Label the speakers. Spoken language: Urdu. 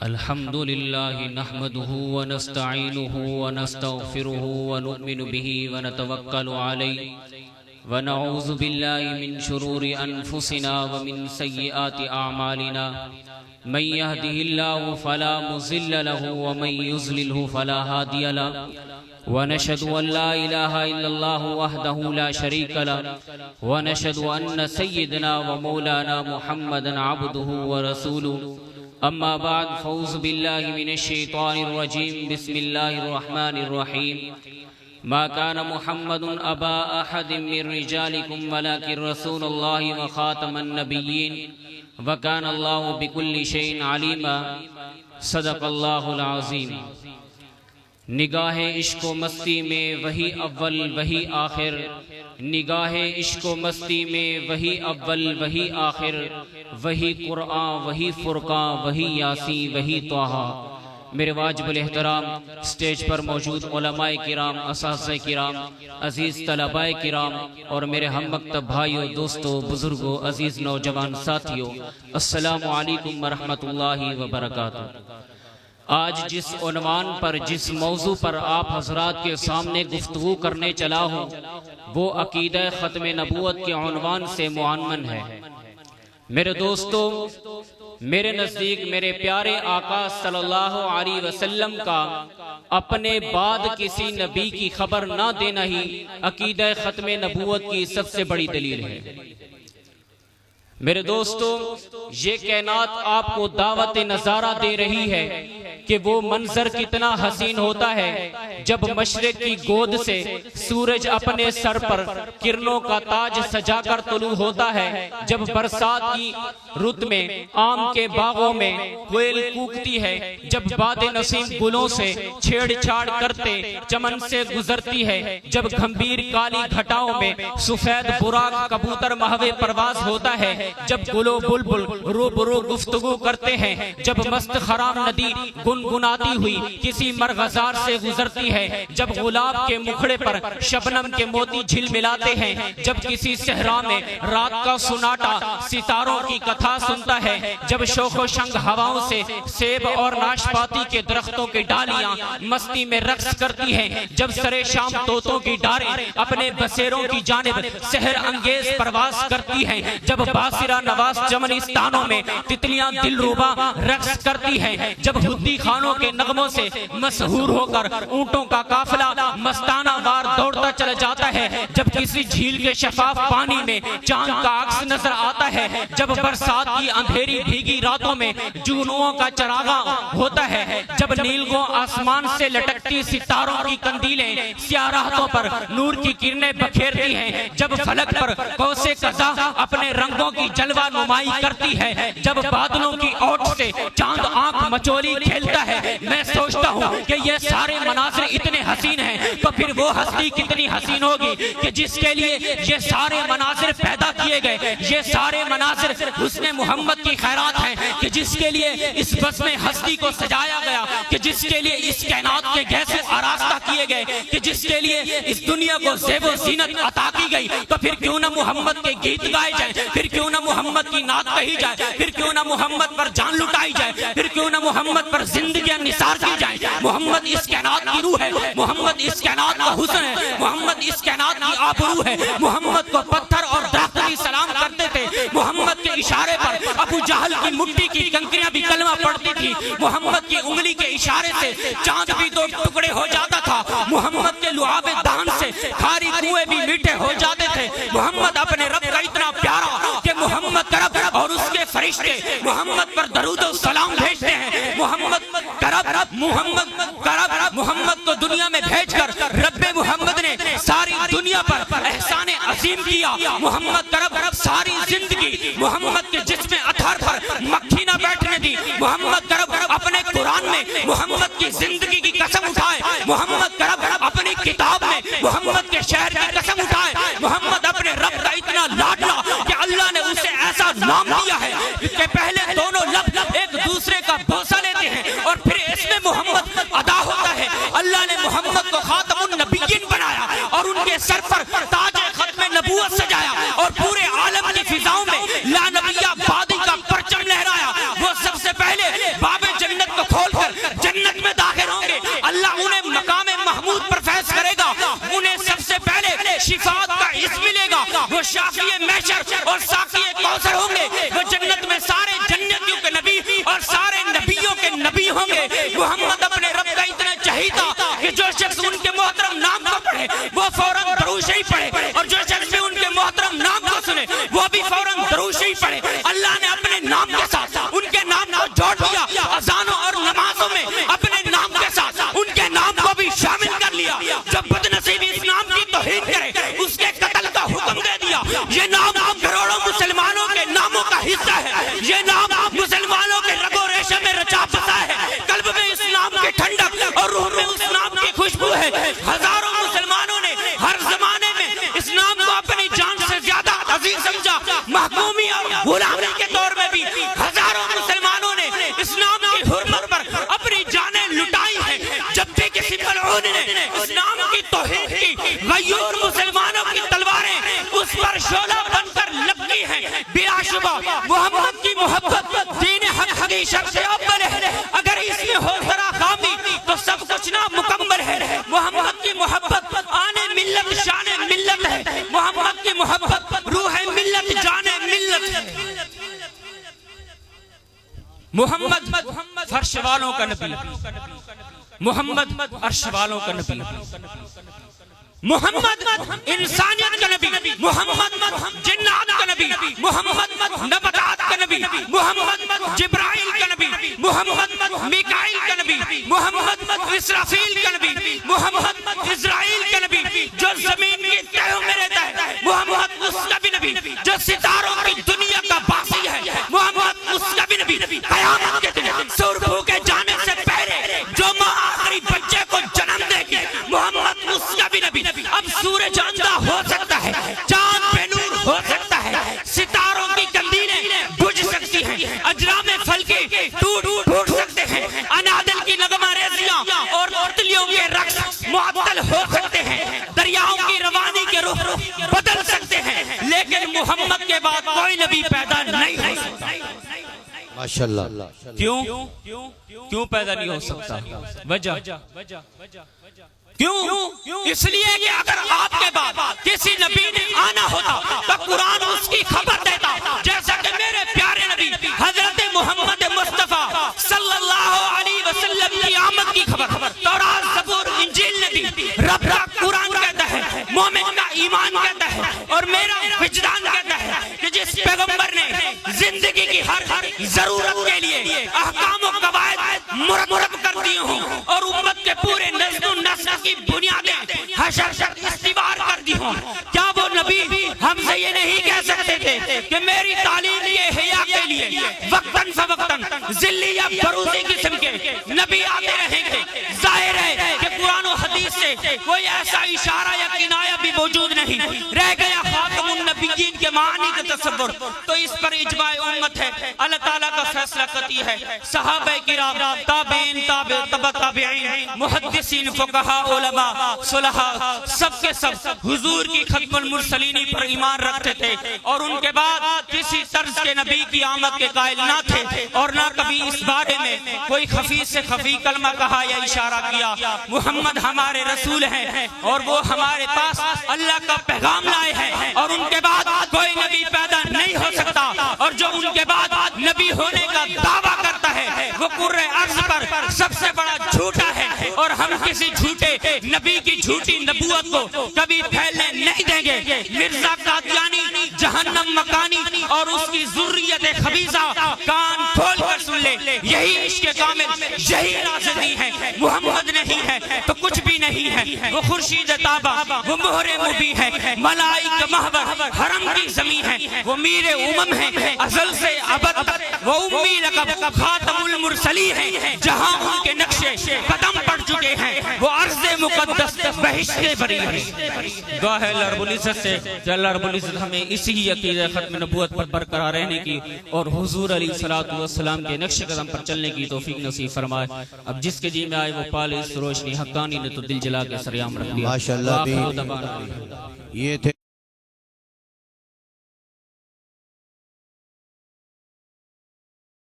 Speaker 1: الحمد لله نحمده ونستعينه ونستغفره ونؤمن به ونتوكل عليه ونعوذ بالله من شرور أنفسنا ومن سيئات أعمالنا من يهده الله فلا مضل له ومن يضلله فلا هادي له ونشهد أن لا إله إلا الله وحده لا شريك له ونشهد أن سيدنا ومولانا محمدا عبده ورسوله أما بعد فأعوذ بالله من الشيطان الرجيم بسم الله الرحمن الرحيم ما كان محمد أبا أحد من رجالكم ولكن رسول الله وخاتم النبيين وكان الله بكل شيء عليما صدق الله العظيم۔ نگاہ عشق و مستی میں وہی اول وہی آخر، نگاہ عشق و مستی میں وہی اول وہی آخر، وہی قرآن وہی فرقان وہی یاسین وہی طٰہٰ۔ میرے واجب الاحترام سٹیج پر موجود علماء کرام، اساتذہ کرام، عزیز طلباء کرام اور میرے ہم مکتب بھائیوں، دوستوں، بزرگوں، عزیز نوجوان ساتھیوں، السلام علیکم ورحمۃ اللہ وبرکاتہ۔ آج جس عنوان پر، جس موضوع پر آپ حضرات کے سامنے گفتگو کرنے چلا ہوں وہ عقیدہ ختم نبوت کے عنوان سے معنون ہے۔ میرے دوستو، میرے نزدیک میرے پیارے آقا صلی اللہ علیہ وسلم کا اپنے بعد کسی نبی کی خبر نہ دینا ہی عقیدہ ختم نبوت کی سب سے بڑی دلیل ہے۔ میرے دوستو، یہ کائنات آپ کو دعوت نظارہ دے رہی ہے کہ وہ منظر کتنا حسین ہوتا ہے جب مشرق کی گود سے سورج اپنے سر پر کرنوں کا تاج سجا کر طلوع ہوتا ہے، جب برسات کی رت میں آم کے باغوں میں کوئل کوکتی ہے، جب باد نسیم گلوں سے چھیڑ چھاڑ کرتے چمن سے گزرتی ہے، جب گھمبیر کالی گھٹاؤں میں سفید براق کبوتر محو پرواز ہوتا ہے، جب گلو بلبل روبرو گفتگو کرتے ہیں، جب مست خرام ندی گنگناتی ہوئی کسی مرغزار سے گزرتی ہے، جب گلاب کے مکھڑے پر شبنم کے موتی جھل ملاتے ہیں، جب کسی صحرا میں رات کا سناٹا ستاروں کی کتھا سنتا ہے، جب شوق و شنگ ہواؤں سے سیب اور ناشپاتی کے درختوں کی ڈالیاں مستی میں رقص کرتی ہیں، جب سرے شام طوطوں کی ڈاریں اپنے بسیروں کی جانب سحر انگیز پرواز کرتی ہیں، جب باسرہ نواز چمنستانوں میں تتلیاں دلربا رقص کرتی ہیں، جب ہدی خانوں کے نغموں سے مسحور ہو کر اونٹوں کا قافلہ مستانہ وار دوڑتا چلا جاتا ہے، جب کسی جھیل کے شفاف پانی میں چاند کا عکس نظر آتا ہے، جب برسات کی اندھیری بھیگی راتوں میں جونوں کا چراغاں ہوتا ہے، جب نیلگوں آسمان سے لٹکتی ستاروں کی کندیلیں سیاہ راہتوں پر نور کی کرنیں بکھیرتی ہیں، جب فلک پر قوس قزح اپنے رنگوں کی جلوہ نمائی کرتی ہے، جب بادلوں کی اوٹ سے چاند آنکھ مچولی کھیلتا ہے، میں سوچتا ہوں کہ یہ سارے مناظر اتنے حسین ہیں تو پھر وہ ہستی کتنی حسین ہوگی کہ جس کے لیے یہ سارے مناظر پیدا کیے گئے، یہ سارے مناظر حسن محمد کی خیرات ہیں کہ جس کے لیے اس بزم ہستی کو سجایا گیا، کہ جس کے لیے اس کائنات کے گیسو آراستہ کیے گئے، کہ جس کے لیے اس دنیا کو زیب و زینت عطا کی گئی، تو پھر کیوں نہ محمد کے گیت گائے جائیں، پھر کیوں نہ محمد کی نعت کہی جائے، پھر کیوں نہ محمد پر جان لٹائی جائے، پھر کیوں نہ محمد پر زندگیاں نثار کی جائیں۔ محمد اس کائنات کی روح ہے، محمد اس کائنات کا حسن ہے، محمد اس کائنات کی آبرو ہے۔ محمد کو پتھر اور درخت بھی سلام کرتے تھے، محمد کے اشارے پر ابو جہل کی مٹی کی کنکریاں بھی کلمہ پڑھتی تھی، محمد کی انگلی کے اشارے سے چاند بھی دو ٹکڑے ہو جاتا تھا، محمد کے لعاب دہن سے کھاری کنویں بھی میٹھے ہو جاتے تھے۔ محمد اپنے رب کا اتنا پیارا کہ محمد کا رب اور اس کے فرشتے محمد پر درود و سلام بھیجتے ہیں۔ محمد کا رب محمد کو دنیا میں بھیج کر رب محمد نے ساری دنیا پر احسان عظیم کیا۔ محمد کا رب ساری زندگی محمد کے جسم اطہر پر مکھی نہ بیٹھنے دی۔ محمد کا رب اپنے قرآن میں محمد کی زندگی کی قسم اٹھائے، محمد کا رب اپنی کتاب میں محمد کے شہر کی قسم اٹھائے۔ محمد اپنے رب کا اتنا لاڈلا کہ اللہ نے اسے ایسا نام دیا ہے کہ پہلے دونوں لفظ ایک دوسرے کا بوسہ لیتے ہیں اور پھر اس میں محمد ادا ہوتا ہے۔ اللہ نے محمد کو خاتم النبیین بنایا اور ان کے سر پر تاج ختم نبوت سجایا اور پورے عالم کی فضاؤں میں لا نبی بعدی کا پرچم لہرایا۔ وہ سب سے پہلے باب جنت
Speaker 2: شفاعت کا عز ملے گا، وہ شافی محشر اور ساقی کوثر ہوں گے، وہ جنت میں سارے جنتیوں کے نبی اور سارے نبیوں کے نبی ہوں گے۔ محمد اپنے رب کا اتنا چہیتا کہ جو شخص ان کے محترم نام کو پڑھے وہ فوراً درود شریف پڑھے، اور جو شخص بھی ان کے محترم نام کو سنے وہ بھی فوراً درود شریف پڑھے۔ اللہ نے اپنے نام کے ساتھ ان کے نام کو جوڑ دیا، اذانوں اور نمازوں میں اپنے نام کے ساتھ ان کے نام کو بھی شامل کر لیا۔ جب بدنصیب اس نام کی توہین کرے اس کے قتل کا حکم دے دیا۔ یہ نام کروڑوں مسلمانوں کے ناموں کا حصہ ہے، یہ نام مسلمانوں کے رگ و ریشے میں رچا بسا ہے، قلب میں اس نام کی ٹھنڈک اور روح میں اس نام کی خوشبو ہے۔ ہزاروں مسلمانوں نے ہر زمانے میں اس نام کو اپنی جان سے زیادہ عزیز سمجھا، محکومی اور غلامی کے دور میں بھی ہزاروں مسلمانوں نے اس نام کی حرمت پر اپنی جانیں لٹائی ہیں۔ جب بھی کسی ملعون نے اس نام کی توہین کی، غیور مسلمانوں کی تلواریں اس پر شعلہ بن کر لگتی ہیں۔ بلا شبہ محمد کی محبت دین حق کی شخص اول ہے، اگر اس میں ہو ذرا خامی تو سب کچھ نامکمل ہے۔ محمد کی محبت آنے ملت شان ملت ہے، محمد کی محبت روح ملت جان ملت ہے۔ محمد فرش والوں کا نبی، محمد عرش والوں کا نبی، محمد انسانیت کا نبی، محمد جنات کا نبی، محمد نباتات کا نبی، محمد جبرائیل کا نبی، محمد میکائیل کا نبی، محمد اسرافیل کا نبی، محمد اسرائیل کا نبی جو زمین کی تہوں میں رہتا ہے، محمد اس کا بھی نبی جو ستاروں کی دنیا کا باسی ہے، محمد اس کا بھی نبی قیامت کے دن سور پھونکے جانے سے پہلے جو ماں آخری بچے کو جنم دے گی، محمد اس کا بھی نبی۔ اب سورج اندھا ہو سکتا ہے، چاند بے نور ہو سکتا ہے، ستاروں کی کندیلیں بجھ سکتی ہیں، اجرام فلکی ٹوٹ سکتے ہیں، انادل کی نغمہ ریزیاں اور تتلیوں کے رقص معطل ہو سکتے ہیں، دریاؤں کی روانی کے رخ بدل سکتے ہیں، لیکن محمد کے بعد کوئی نبی پیدا نہیں ہو سکتا۔
Speaker 3: ماشاءاللہ۔
Speaker 2: کیوں پیدا نہیں ہو سکتا؟ وجہ کیوں؟ اس لیے کہ اگر آپ کے بعد کسی نبی نے آنا ہوتا تو قرآن اس کی خبر دیتا، جیسا کہ میرے پیارے نبی حضرت محمد مصطفیٰ صلی اللہ علیہ وسلم کی آمد کی خبر تورات زبور انجیل نے دی۔ رب قرآن کہتا ہے، مومن کا ایمان کہتا ہے، اور میرا وجدان کہتا ہے کہ جس پیغمبر نے زندگی کی ہر ضرورت کے لیے احکام و قواعد مرتب کر دی ہوں اور امت کے پورے نسل و نسل کی بنیادیں حشر تک استوار کر دی ہوں، کیا وہ نبی ہم سے یہ نہیں کہہ سکتے تھے کہ میری تعلیم یہ حیا کے لیے وقتاً فوقتاً ذلی یا بروزی قسم کے نبی آتے رہیں گے؟ ظاہر ہے کہ قرآن و حدیث سے کوئی ایسا اشارہ یا کنایہ بھی موجود نہیں رہ گیا خاتم النبیین کے معانی کا تصور، تو اس پر اجماع امت ہے، اللہ تعالیٰ کا فیصلہ قطعی ہے۔ صحابہ کرام، تابعین، تبع تابعین، محدثین، فقہاء، علماء، صلحاء، سب کے سب حضور کی ختم المرسلینی پر ایمان رکھتے تھے، اور ان کے بعد کسی طرز کے نبی کی آمد کے قائل نہ تھے، اور نہ کبھی اس بارے میں کوئی خفی سے خفی کلمہ کہا یا اشارہ کیا۔ محمد ہمارے رسول ہیں اور وہ ہمارے پاس اللہ کا پیغام لائے ہیں، اور ان کے بعد کوئی نبی پیدا نہیں ہو سکتا، اور جو ان کے بعد نبی ہونے کا دعویٰ کرتا ہے وہ قرۂ ارض پر سب سے بڑا جھوٹا ہے، اور ہم کسی جھوٹے نبی کی جھوٹی نبوت کو کبھی پھیلنے نہیں دیں گے۔ مرزا قادیانی جہنم مکانی اور اس کی ذریت خبیثہ کان کھول کر سن لے، یہی عشق کامل، یہی راشدی ہے۔ محمد نہیں ہے تو کچھ بھی نہیں ہے، وہ خورشید تابہ، وہ مہر مبی ہے، ملائک محور حرم کی زمین ہے، وہ میر امم ہے ازل سے ابد تک، وہ امی لقب خاتم المرسلی ہے، جہاں ان کے نقشے قدم پڑ چکے ہیں، وہ عرض مقدس بہشت بری ہے۔ دعا ہے اللہ رب العزت سے کہ اللہ رب العزت ہمیں اسی عقیدہ ختم نبوت پر برقرار رہنے کی اور حضور علیہ السلام کے نقش قدم پر چلنے کی توفیق نصیب فرمائے۔ اب جس کے جی میں آئے وہ پال اس روشنی حقانی نے تو دل جلا کے سریام رکھ دیا۔
Speaker 3: ماشاءاللہ۔ یہ تھے